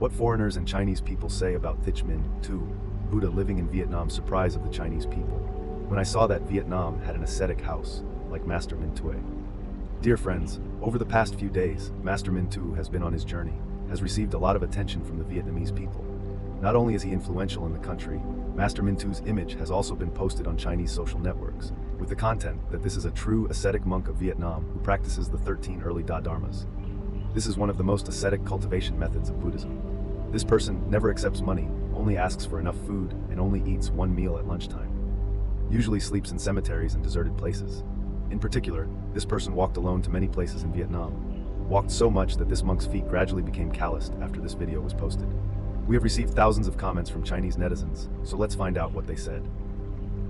What foreigners and Chinese people say about Thich too, Buddha living in Vietnam. Surprise of the Chinese people when I saw that Vietnam had an ascetic house like Master Minh Tuệ. Dear friends, over the past few days, Master Minh Tuệ has been on his journey, has received a lot of attention from the Vietnamese people. Not only is he influential in the country, Master Minh Tuê's image has also been posted on Chinese social networks, with the content that this is a true ascetic monk of Vietnam who practices the 13 early dharmas. This is one of the most ascetic cultivation methods of Buddhism. This person never accepts money, only asks for enough food, and only eats one meal at lunchtime. Usually sleeps in cemeteries and deserted places. In particular, this person walked alone to many places in Vietnam. Walked so much that this monk's feet gradually became calloused after this video was posted. We have received thousands of comments from Chinese netizens, so let's find out what they said.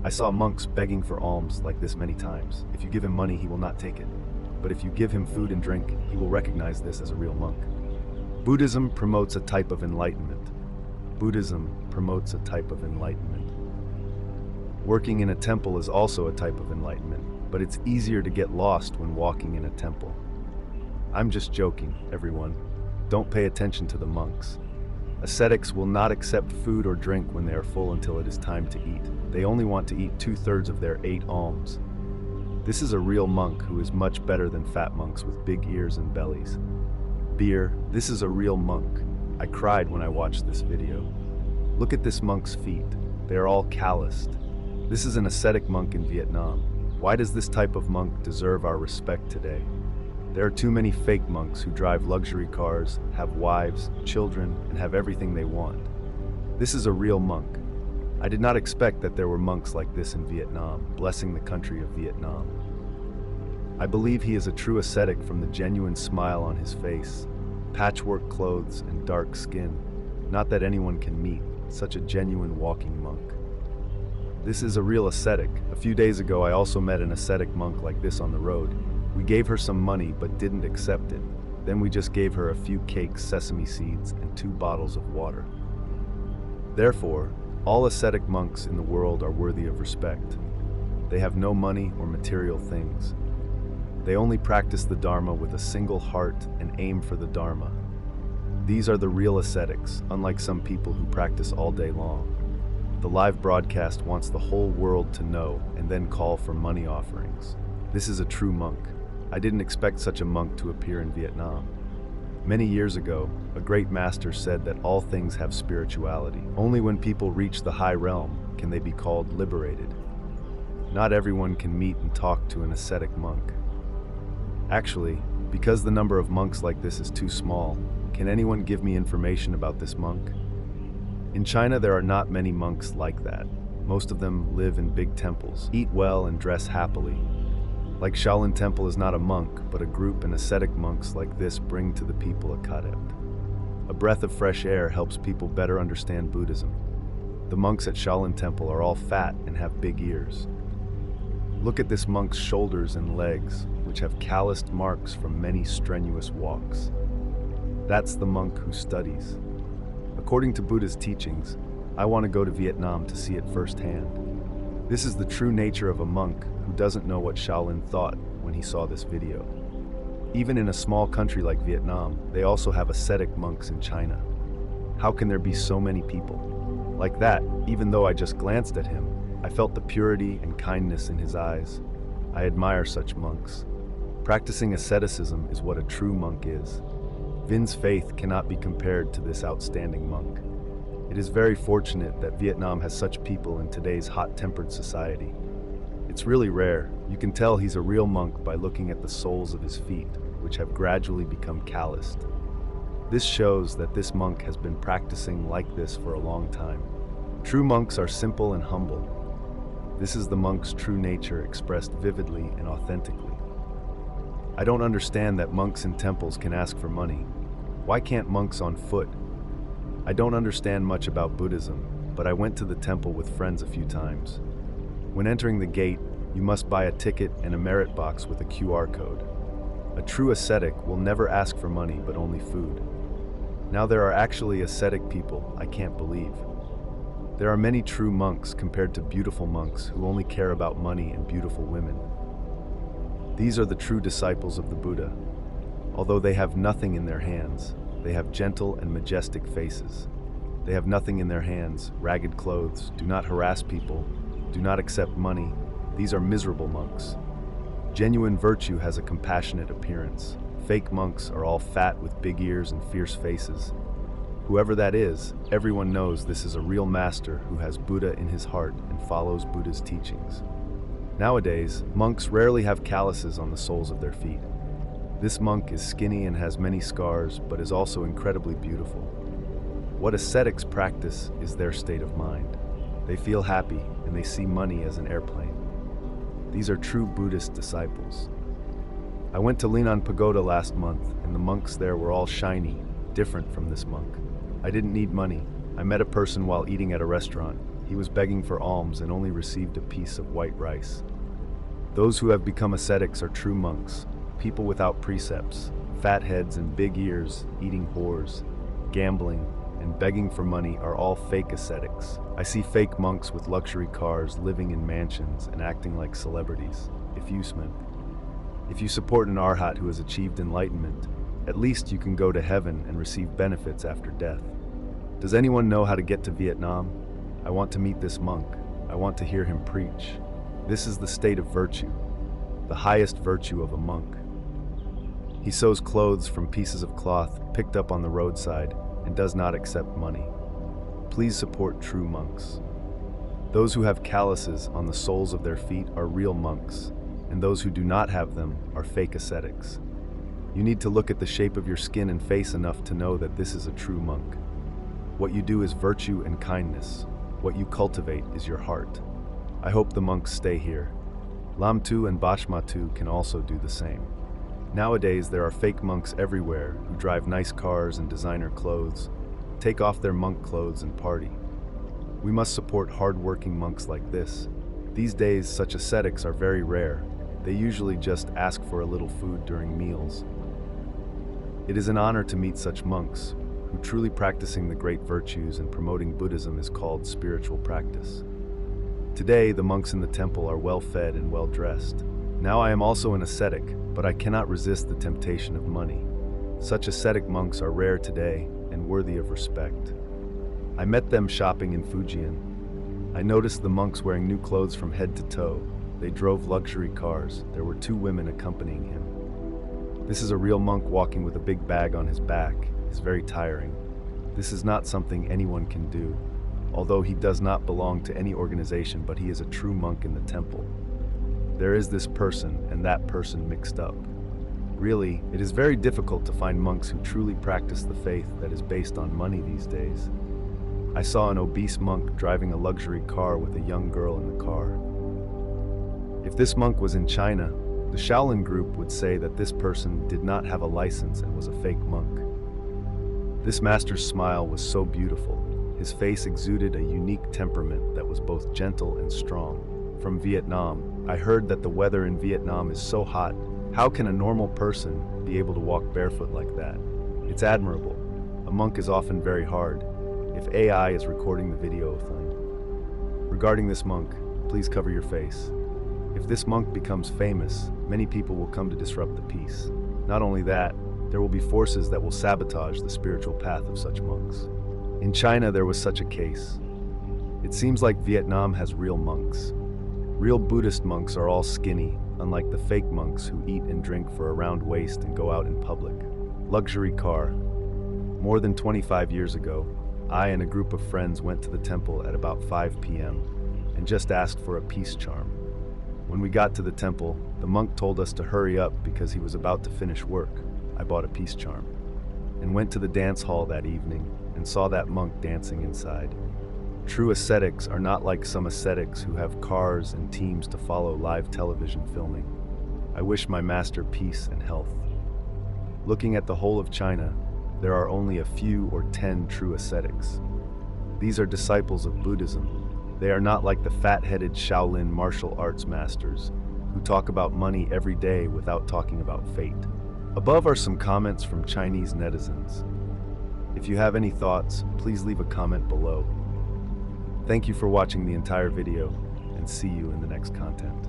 I saw monks begging for alms like this many times. If you give him money, he will not take it. But if you give him food and drink, he will recognize this as a real monk. Buddhism promotes a type of enlightenment. Buddhism promotes a type of enlightenment. Working in a temple is also a type of enlightenment, but it's easier to get lost when walking in a temple. I'm just joking, everyone. Don't pay attention to the monks. Ascetics will not accept food or drink when they are full until it is time to eat. They only want to eat 2/3 of their 8 alms. This is a real monk who is much better than fat monks with big ears and bellies. Beer, this is a real monk. I cried when I watched this video. Look at this monk's feet. They are all calloused. This is an ascetic monk in Vietnam. Why does this type of monk deserve our respect today? There are too many fake monks who drive luxury cars, have wives, children, and have everything they want. This is a real monk. I did not expect that there were monks like this in Vietnam, blessing the country of Vietnam. I believe he is a true ascetic from the genuine smile on his face, patchwork clothes, and dark skin. Not that anyone can meet such a genuine walking monk. This is a real ascetic. A few days ago, I also met an ascetic monk like this on the road. We gave her some money but didn't accept it. Then we just gave her a few cakes, sesame seeds, and 2 bottles of water. Therefore, all ascetic monks in the world are worthy of respect. They have no money or material things. They only practice the Dharma with a single heart and aim for the Dharma. These are the real ascetics, unlike some people who practice all day long. The live broadcast wants the whole world to know and then call for money offerings. This is a true monk. I didn't expect such a monk to appear in Vietnam. Many years ago, a great master said that all things have spirituality. Only when people reach the high realm can they be called liberated. Not everyone can meet and talk to an ascetic monk. Actually, because the number of monks like this is too small, can anyone give me information about this monk? In China, there are not many monks like that. Most of them live in big temples, eat well, and dress happily. Like Shaolin Temple is not a monk, but a group and ascetic monks like this bring to the people a kadept. A breath of fresh air helps people better understand Buddhism. The monks at Shaolin Temple are all fat and have big ears. Look at this monk's shoulders and legs, which have calloused marks from many strenuous walks. That's the monk who studies. According to Buddha's teachings, I want to go to Vietnam to see it firsthand. This is the true nature of a monk who doesn't know what Shaolin thought when he saw this video. Even in a small country like Vietnam, they also have ascetic monks in China. How can there be so many people? Like that, even though I just glanced at him, I felt the purity and kindness in his eyes. I admire such monks. Practicing asceticism is what a true monk is. Vin's faith cannot be compared to this outstanding monk. It is very fortunate that Vietnam has such people in today's hot-tempered society. It's really rare. You can tell he's a real monk by looking at the soles of his feet, which have gradually become calloused. This shows that this monk has been practicing like this for a long time. True monks are simple and humble. This is the monk's true nature expressed vividly and authentically. I don't understand that monks in temples can ask for money. Why can't monks on foot? I don't understand much about Buddhism, but I went to the temple with friends a few times. When entering the gate, you must buy a ticket and a merit box with a QR code. A true ascetic will never ask for money, but only food. Now there are actually ascetic people I can't believe. There are many true monks compared to beautiful monks who only care about money and beautiful women. These are the true disciples of the Buddha. Although they have nothing in their hands, They have gentle and majestic faces. They have nothing in their hands, ragged clothes, do not harass people, do not accept money. These are miserable monks. Genuine virtue has a compassionate appearance. Fake monks are all fat with big ears and fierce faces. Whoever that is, everyone knows this is a real master who has Buddha in his heart and follows Buddha's teachings. Nowadays, monks rarely have calluses on the soles of their feet. This monk is skinny and has many scars, but is also incredibly beautiful. What ascetics practice is their state of mind. They feel happy and they see money as an airplane. These are true Buddhist disciples. I went to Linan Pagoda last month, and the monks there were all shiny, different from this monk. I didn't need money. I met a person while eating at a restaurant. He was begging for alms and only received a piece of white rice. Those who have become ascetics are true monks, people without precepts, fat heads and big ears, eating whores, gambling, and begging for money are all fake ascetics. I see fake monks with luxury cars, living in mansions, and acting like celebrities. If you support an arhat who has achieved enlightenment, at least you can go to heaven and receive benefits after death. Does anyone know how to get to Vietnam? I want to meet this monk. I want to hear him preach. This is the state of virtue, the highest virtue of a monk. He sews clothes from pieces of cloth picked up on the roadside and does not accept money. Please support true monks. Those who have calluses on the soles of their feet are real monks, and those who do not have them are fake ascetics. You need to look at the shape of your skin and face enough to know that this is a true monk. What you do is virtue and kindness. What you cultivate is your heart. I hope the monks stay here. Lam Tu and Bashma Tu can also do the same. Nowadays, there are fake monks everywhere who drive nice cars and designer clothes, take off their monk clothes and party. We must support hard-working monks like this. These days, such ascetics are very rare. They usually just ask for a little food during meals. It is an honor to meet such monks, who truly practicing the great virtues and promoting Buddhism is called spiritual practice. Today, the monks in the temple are well-fed and well-dressed. Now I am also an ascetic, but I cannot resist the temptation of money. Such ascetic monks are rare today and worthy of respect. I met them shopping in Fujian. I noticed the monks wearing new clothes from head to toe. They drove luxury cars. There were 2 women accompanying him. This is a real monk walking with a big bag on his back. It's very tiring. This is not something anyone can do, although he does not belong to any organization, but he is a true monk in the temple. There is this person and that person mixed up. Really, it is very difficult to find monks who truly practice the faith that is based on money these days. I saw an obese monk driving a luxury car with a young girl in the car. If this monk was in China, the Shaolin group would say that this person did not have a license and was a fake monk. This master's smile was so beautiful. His face exuded a unique temperament that was both gentle and strong. From Vietnam, I heard that the weather in Vietnam is so hot. How can a normal person be able to walk barefoot like that? It's admirable. A monk is often very hard. If AI is recording the video thing. Regarding this monk, please cover your face. If this monk becomes famous, many people will come to disrupt the peace. Not only that, there will be forces that will sabotage the spiritual path of such monks. In China, there was such a case. It seems like Vietnam has real monks. Real Buddhist monks are all skinny, unlike the fake monks who eat and drink for a round waist and go out in public. Luxury car. More than 25 years ago, I and a group of friends went to the temple at about 5 p.m. and just asked for a peace charm. When we got to the temple, the monk told us to hurry up because he was about to finish work. I bought a peace charm and went to the dance hall that evening and saw that monk dancing inside. True ascetics are not like some ascetics who have cars and teams to follow live television filming. I wish my master peace and health. Looking at the whole of China, there are only a few or 10 true ascetics. These are disciples of Buddhism. They are not like the fat-headed Shaolin martial arts masters who talk about money every day without talking about fate. Above are some comments from Chinese netizens. If you have any thoughts, please leave a comment below. Thank you for watching the entire video, and see you in the next content.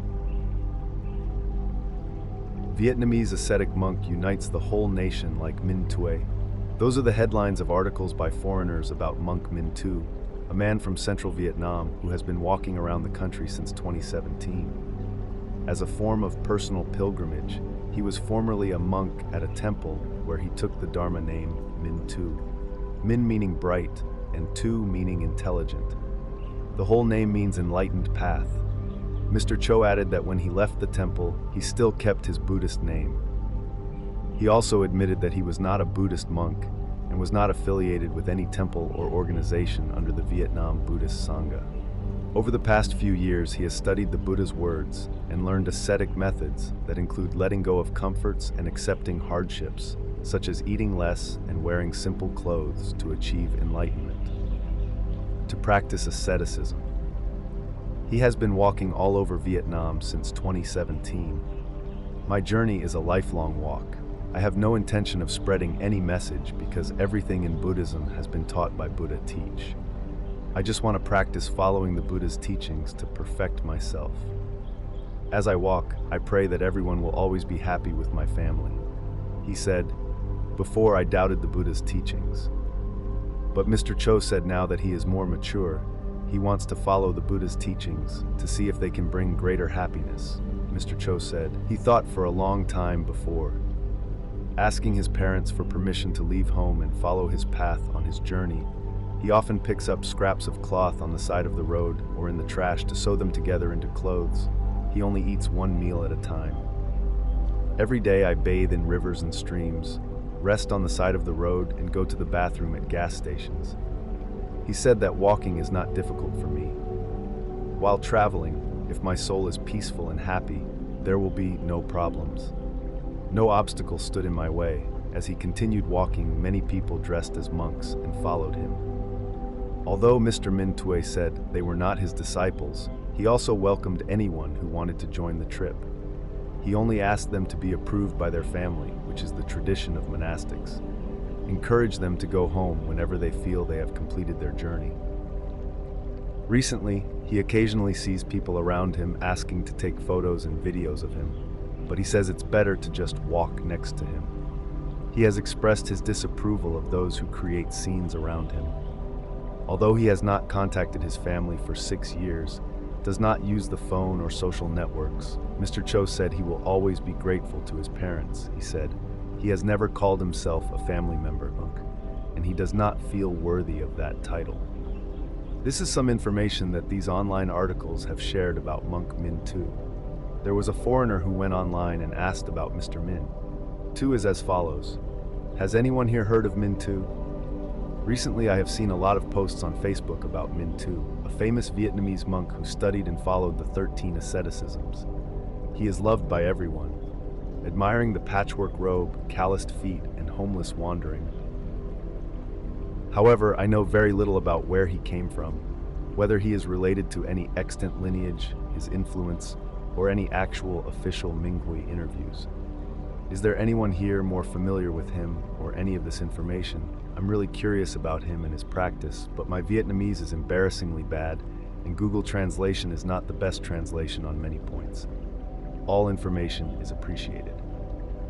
Vietnamese ascetic monk unites the whole nation like Minh Thuy. Those are the headlines of articles by foreigners about monk Minh Thu, a man from central Vietnam who has been walking around the country since 2017. As a form of personal pilgrimage, he was formerly a monk at a temple where he took the Dharma name Minh Thu. Minh meaning bright, and Thu meaning intelligent. The whole name means enlightened path. Mr. Cho added that when he left the temple, he still kept his Buddhist name. He also admitted that he was not a Buddhist monk and was not affiliated with any temple or organization under the Vietnam Buddhist Sangha. Over the past few years, he has studied the Buddha's words and learned ascetic methods that include letting go of comforts and accepting hardships, such as eating less and wearing simple clothes to achieve enlightenment. To practice asceticism. He has been walking all over Vietnam since 2017. My journey is a lifelong walk. I have no intention of spreading any message because everything in Buddhism has been taught by Buddha Thich. I just want to practice following the Buddha's teachings to perfect myself. As I walk, I pray that everyone will always be happy with my family. He said, before I doubted the Buddha's teachings. But Mr. Cho said now that he is more mature, he wants to follow the Buddha's teachings to see if they can bring greater happiness. Mr. Cho said he thought for a long time before, asking his parents for permission to leave home and follow his path on his journey. He often picks up scraps of cloth on the side of the road or in the trash to sew them together into clothes. He only eats one meal at a time. Every day I bathe in rivers and streams, rest on the side of the road, and go to the bathroom at gas stations. He said that walking is not difficult for me. While traveling, if my soul is peaceful and happy, there will be no problems. No obstacle stood in my way. As he continued walking, many people dressed as monks and followed him. Although Mr. Minh Thu said they were not his disciples, he also welcomed anyone who wanted to join the trip. He only asked them to be approved by their family, which is the tradition of monastics. Encourage them to go home whenever they feel they have completed their journey. Recently, he occasionally sees people around him asking to take photos and videos of him, but he says it's better to just walk next to him. He has expressed his disapproval of those who create scenes around him. Although he has not contacted his family for 6 years, does not use the phone or social networks, Mr. Cho said he will always be grateful to his parents. He said he has never called himself a family member, and he does not feel worthy of that title. This is some information that these online articles have shared about monk Minh Thu. There was a foreigner who went online and asked about Mr. Minh Thu is as follows. Has anyone here heard of Minh Thu? Recently, I have seen a lot of posts on Facebook about Minh Thu, a famous Vietnamese monk who studied and followed the 13 asceticisms. He is loved by everyone, admiring the patchwork robe, calloused feet, and homeless wandering. However, I know very little about where he came from, whether he is related to any extant lineage, his influence, or any actual official Minghui interviews. Is there anyone here more familiar with him or any of this information? I'm really curious about him and his practice, but my Vietnamese is embarrassingly bad, and Google Translation is not the best translation on many points. All information is appreciated.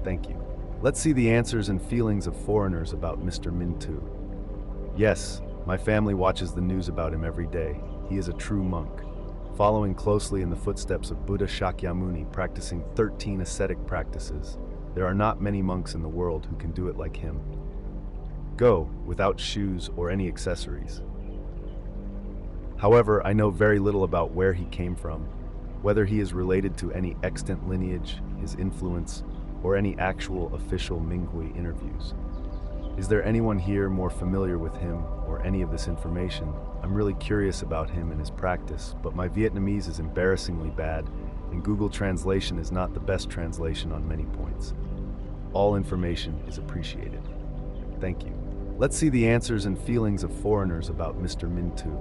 Thank you. Let's see the answers and feelings of foreigners about Mr. Minh Thu. Yes, my family watches the news about him every day. He is a true monk, following closely in the footsteps of Buddha Shakyamuni, practicing 13 ascetic practices. There are not many monks in the world who can do it like him. Go without shoes or any accessories. However, I know very little about where he came from, whether he is related to any extant lineage, his influence, or any actual official Minghui interviews. Is there anyone here more familiar with him or any of this information? I'm really curious about him and his practice, but my Vietnamese is embarrassingly bad, and Google Translation is not the best translation on many points. All information is appreciated. Thank you. Let's see the answers and feelings of foreigners about Mr. Minh Thu.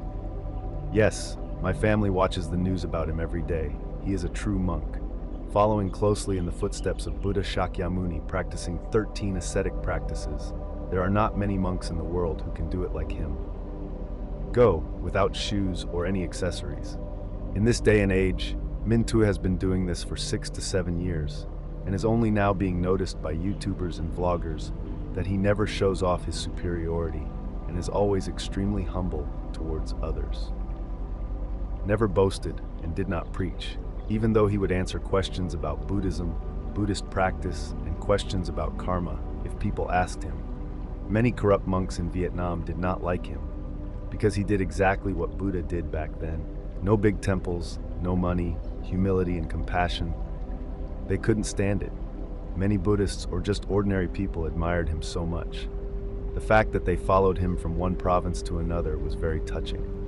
Yes, my family watches the news about him every day. He is a true monk, following closely in the footsteps of Buddha Shakyamuni, practicing 13 ascetic practices. There are not many monks in the world who can do it like him. Go without shoes or any accessories. In this day and age, Minh Thu has been doing this for 6 to 7 years and is only now being noticed by YouTubers and vloggers that he never shows off his superiority and is always extremely humble towards others. Never boasted and did not preach, even though he would answer questions about Buddhism, Buddhist practice, and questions about karma if people asked him. Many corrupt monks in Vietnam did not like him because he did exactly what Buddha did back then. No big temples, no money, humility and compassion. They couldn't stand it. Many Buddhists or just ordinary people admired him so much. The fact that they followed him from one province to another was very touching.